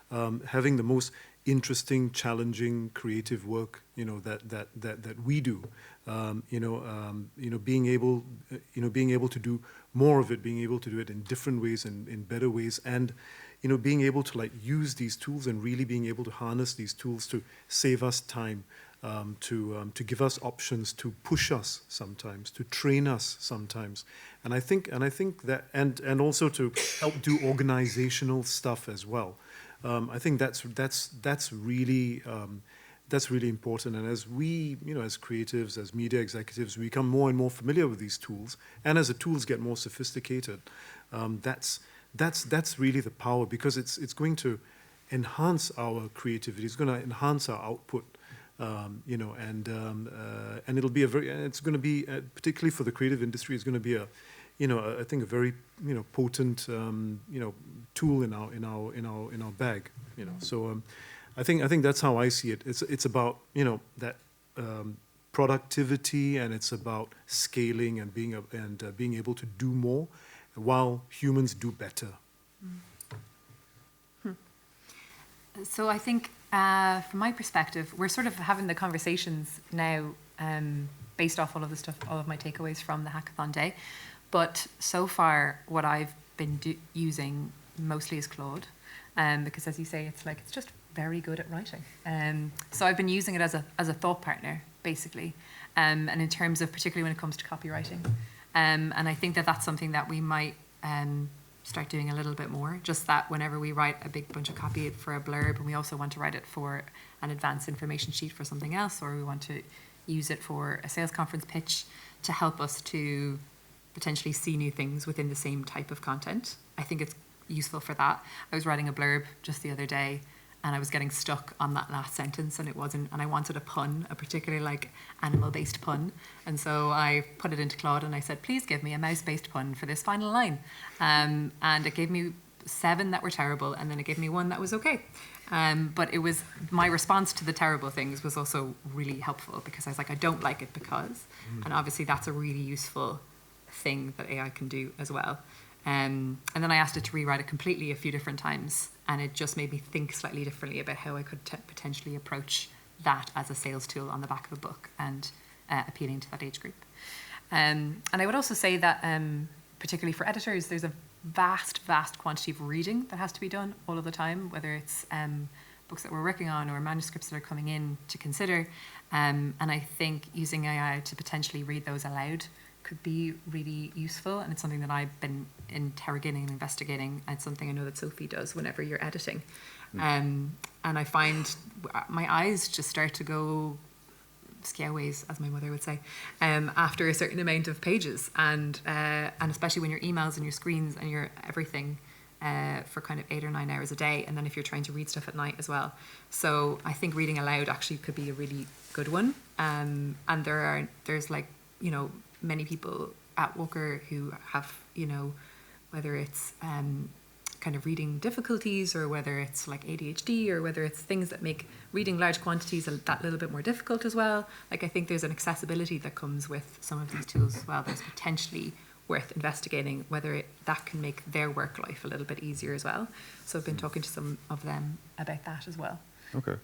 having the most interesting, challenging, creative work, that we do. Being able to do more of it, being able to do it in different ways and in better ways, and being able to like use these tools and really being able to harness these tools to save us time, to give us options, to push us sometimes, to train us sometimes, and I think that and also to help do organizational stuff as well. I think that's really important. And as we, as creatives, as media executives, we become more and more familiar with these tools, and as the tools get more sophisticated, that's really the power, because it's going to enhance our creativity. It's going to enhance our output, and it'll be it's going to be particularly for the creative industry. It's going to be I think a very potent tool in our bag. So I think that's how I see it. It's about that productivity, and it's about scaling and being able to do more while humans do better. So I think from my perspective, we're sort of having the conversations now based off all of my takeaways from the hackathon day. But so far, what I've been using mostly is Claude, because as you say, it's just very good at writing. So I've been using it as a thought partner, basically, and in terms of particularly when it comes to copywriting. And I think that that's something that we might start doing a little bit more. Just that whenever we write a big bunch of copy for a blurb, and we also want to write it for an advanced information sheet for something else, or we want to use it for a sales conference pitch to help us to potentially see new things within the same type of content. I think it's useful for that. I was writing a blurb just the other day, and I was getting stuck on that last sentence, and I wanted a pun, a particularly like animal-based pun. And so I put it into Claude and I said, please give me a mouse-based pun for this final line. And it gave me 7 that were terrible, and then it gave me 1 that was okay. But it was, my response to the terrible things was also really helpful, because I was like, I don't like it because, and obviously that's a really useful thing that AI can do as well. And then I asked it to rewrite it completely a few different times, and it just made me think slightly differently about how I could potentially approach that as a sales tool on the back of a book and appealing to that age group. And I would also say that particularly for editors, there's a vast quantity of reading that has to be done all of the time, whether it's books that we're working on or manuscripts that are coming in to consider. And I think using AI to potentially read those aloud could be really useful, and it's something that I've been interrogating and investigating, and it's something I know that Sophie does whenever you're editing. And I find my eyes just start to go scareways, as my mother would say, after a certain amount of pages, and especially when your emails and your screens and your everything for kind of 8 or 9 hours a day, and then if you're trying to read stuff at night as well. So I think reading aloud actually could be a really good one. And there's like, you know, many people at Walker who have, you know, whether it's kind of reading difficulties, or whether it's like ADHD, or whether it's things that make reading large quantities that little bit more difficult as well. Like, I think there's an accessibility that comes with some of these tools as well that's potentially worth investigating, whether that can make their work life a little bit easier as well. So I've been talking to some of them about that as well. Okay.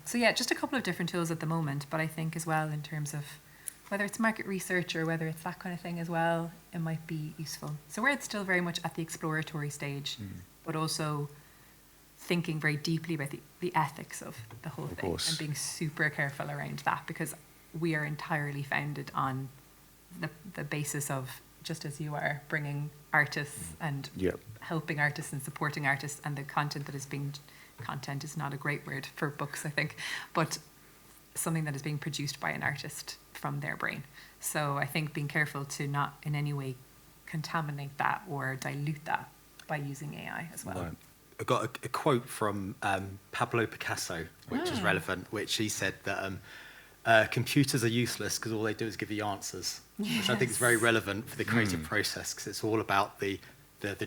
So yeah, just a couple of different tools at the moment, but I think as well in terms of whether it's market research or whether it's that kind of thing as well, it might be useful. So we're still very much at the exploratory stage, but also thinking very deeply about the ethics of the whole thing, and being super careful around that, because we are entirely founded on the basis of, just as you are, bringing artists and helping artists and supporting artists, and the content that is being, content is not a great word for books, I think, but something that is being produced by an artist from their brain. So I think being careful to not in any way contaminate that or dilute that by using AI as well. Right. I got a quote from Pablo Picasso, which is relevant, which he said that computers are useless because all they do is give you answers, which I think is very relevant for the creative process, because it's all about the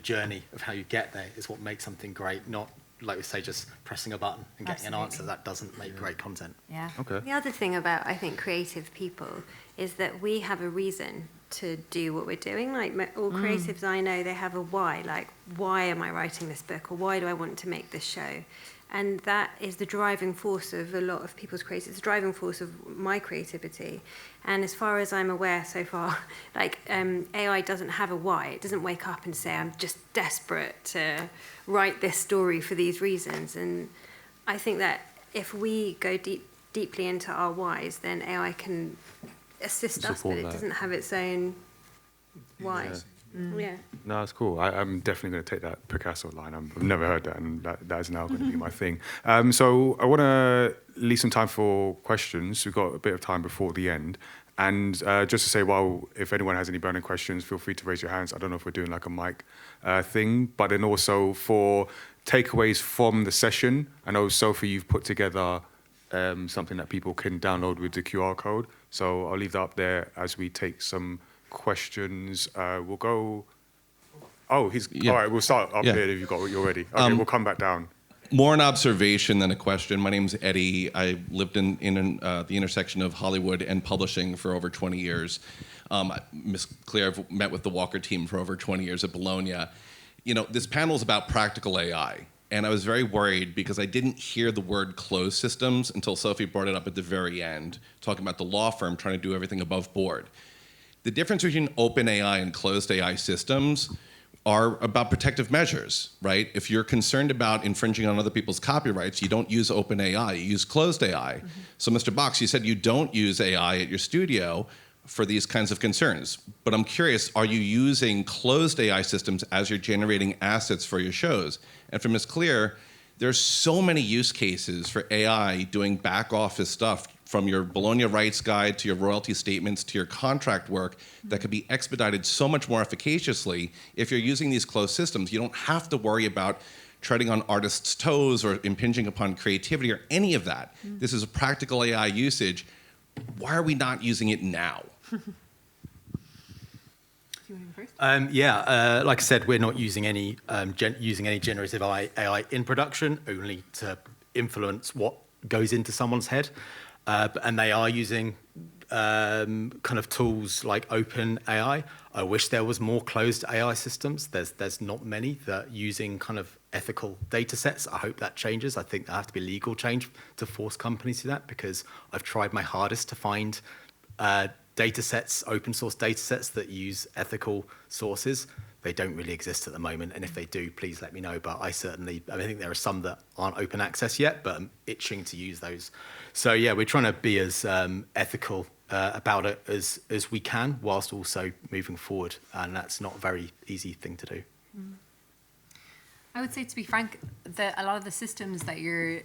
journey of how you get there is what makes something great, not, like we say, just pressing a button and getting an answer. That doesn't make great content. Yeah. Okay. The other thing about, I think, creative people is that we have a reason to do what we're doing. Like all creatives I know, they have a why. Like, why am I writing this book, or why do I want to make this show? And that is the driving force of a lot of people's creativity. It's the driving force of my creativity. And as far as I'm aware so far, like AI doesn't have a why. It doesn't wake up and say, I'm just desperate to write this story for these reasons. And I think that if we go deeply into our whys, then AI can assist us, but it doesn't have its own why. Yeah. No, that's cool. I'm definitely going to take that Picasso line. I've never heard that, and that is now going to be my thing. So I want to leave some time for questions. We've got a bit of time before the end. And just to say, well, if anyone has any burning questions, feel free to raise your hands. I don't know if we're doing like a mic thing, but then also for takeaways from the session. I know, Sophie, you've put together something that people can download with the QR code. So I'll leave that up there as we take some questions. We'll go. Oh, all right. We'll start up here if you've got what you're ready. Okay, we'll come back down. More an observation than a question. My name's Eddie. I lived in the intersection of Hollywood and publishing for over 20 years. Miss Claire, I've met with the Walker team for over 20 years at Bologna. You know, this panel is about practical AI. And I was very worried because I didn't hear the word closed systems until Sophie brought it up at the very end, talking about the law firm trying to do everything above board. The difference between open AI and closed AI systems, are about protective measures, right? If you're concerned about infringing on other people's copyrights, you don't use open AI, you use closed AI. So Mr. Box, you said you don't use AI at your studio for these kinds of concerns. But I'm curious, are you using closed AI systems as you're generating assets for your shows? And for Ms. Clear, there's so many use cases for AI doing back office stuff, from your Bologna rights guide to your royalty statements to your contract work, that could be expedited so much more efficaciously if you're using these closed systems. You don't have to worry about treading on artists' toes or impinging upon creativity or any of that. This is a practical AI usage. Why are we not using it now? Like I said, we're not using any generative AI in production, only to influence what goes into someone's head. And they are using kind of tools like open AI. I wish there was more closed AI systems. There's not many that are using kind of ethical data sets. I hope that changes. I think there has to be legal change to force companies to that, because I've tried my hardest to find data sets, open source data sets that use ethical sources. They don't really exist at the moment, and if they do, please let me know. But I think there are some that aren't open access yet, but I'm itching to use those. So yeah, we're trying to be as ethical about it as we can, whilst also moving forward, and that's not a very easy thing to do. I would say, to be frank, that a lot of the systems that you're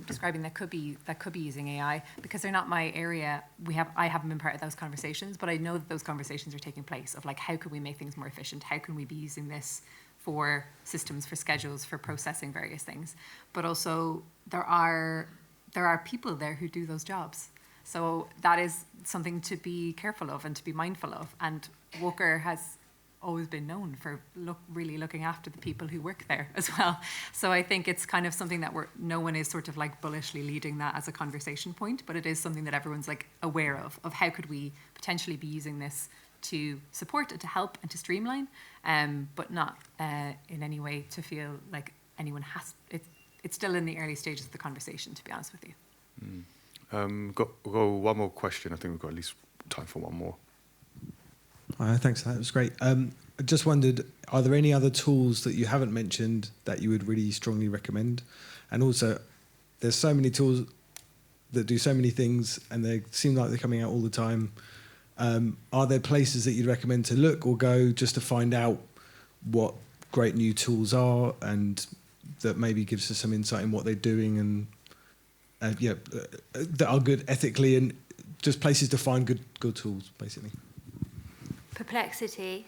describing that could be using AI, because they're not my area, I haven't been part of those conversations, but I know that those conversations are taking place of like, how could we make things more efficient? How can we be using this for systems, for schedules, for processing various things? But also there are people there who do those jobs. So that is something to be careful of and to be mindful of. And Walker has always been known for really looking after the people who work there as well. So I think it's kind of something that no one is sort of like bullishly leading that as a conversation point, but it is something that everyone's like aware of how could we potentially be using this to support and to help and to streamline, but not in any way to feel like anyone has. It's still in the early stages of the conversation, to be honest with you. Got one more question. I think we've got at least time for one more. Thanks for that. It was great. I just wondered, are there any other tools that you haven't mentioned that you would really strongly recommend? And also, there's so many tools that do so many things, and they seem like they're coming out all the time. Are there places that you'd recommend to look or go just to find out what great new tools are, and that maybe gives us some insight in what they're doing, and that are good ethically, and just places to find good tools, basically? Perplexity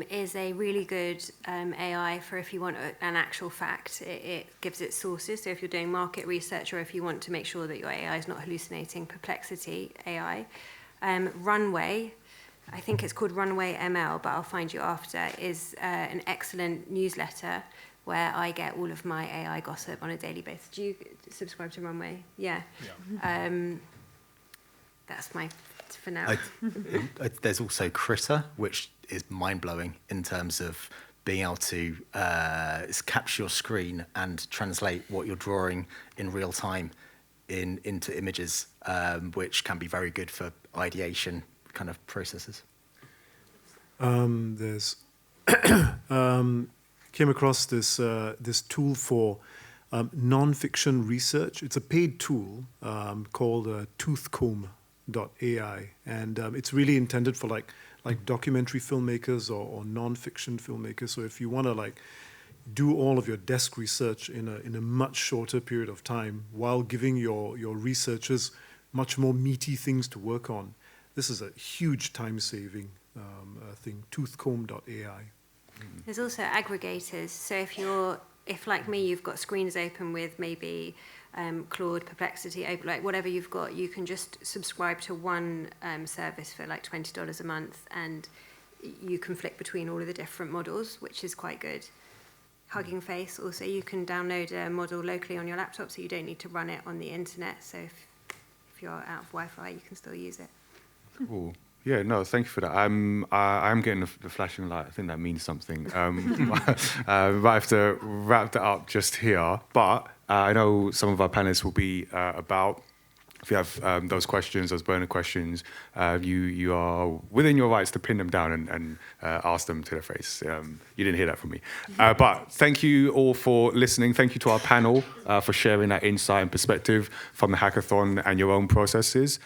is a really good AI for if you want an actual fact. It gives it sources. So if you're doing market research, or if you want to make sure that your AI is not hallucinating, Perplexity AI. Runway, I think it's called Runway ML, but I'll find you after, is an excellent newsletter where I get all of my AI gossip on a daily basis. Do you subscribe to Runway? Yeah. That's my... for now. There's also Critter, which is mind-blowing in terms of being able to capture your screen and translate what you're drawing in real time into images, which can be very good for ideation kind of processes. Came across this tool for non-fiction research. It's a paid tool called toothcomb.ai, and it's really intended for like documentary filmmakers or non-fiction filmmakers. So if you want to like do all of your desk research in a much shorter period of time while giving your researchers much more meaty things to work on, this is a huge time-saving thing. Toothcomb.ai. There's also aggregators. So if like me, you've got screens open with maybe Claude, Perplexity, like whatever you've got, you can just subscribe to one service for like $20 a month, and you can flick between all of the different models, which is quite good. Hugging Face, also you can download a model locally on your laptop, so you don't need to run it on the internet. So if you're out of Wi-Fi, you can still use it. Cool. Yeah, no, thank you for that. I'm getting the flashing light. I think that means something. Might have to wrap that up just here. But I know some of our panelists will be about if you have those questions, those burning questions, you are within your rights to pin them down and ask them to their face. You didn't hear that from me. But thank you all for listening. Thank you to our panel for sharing that insight and perspective from the hackathon and your own processes.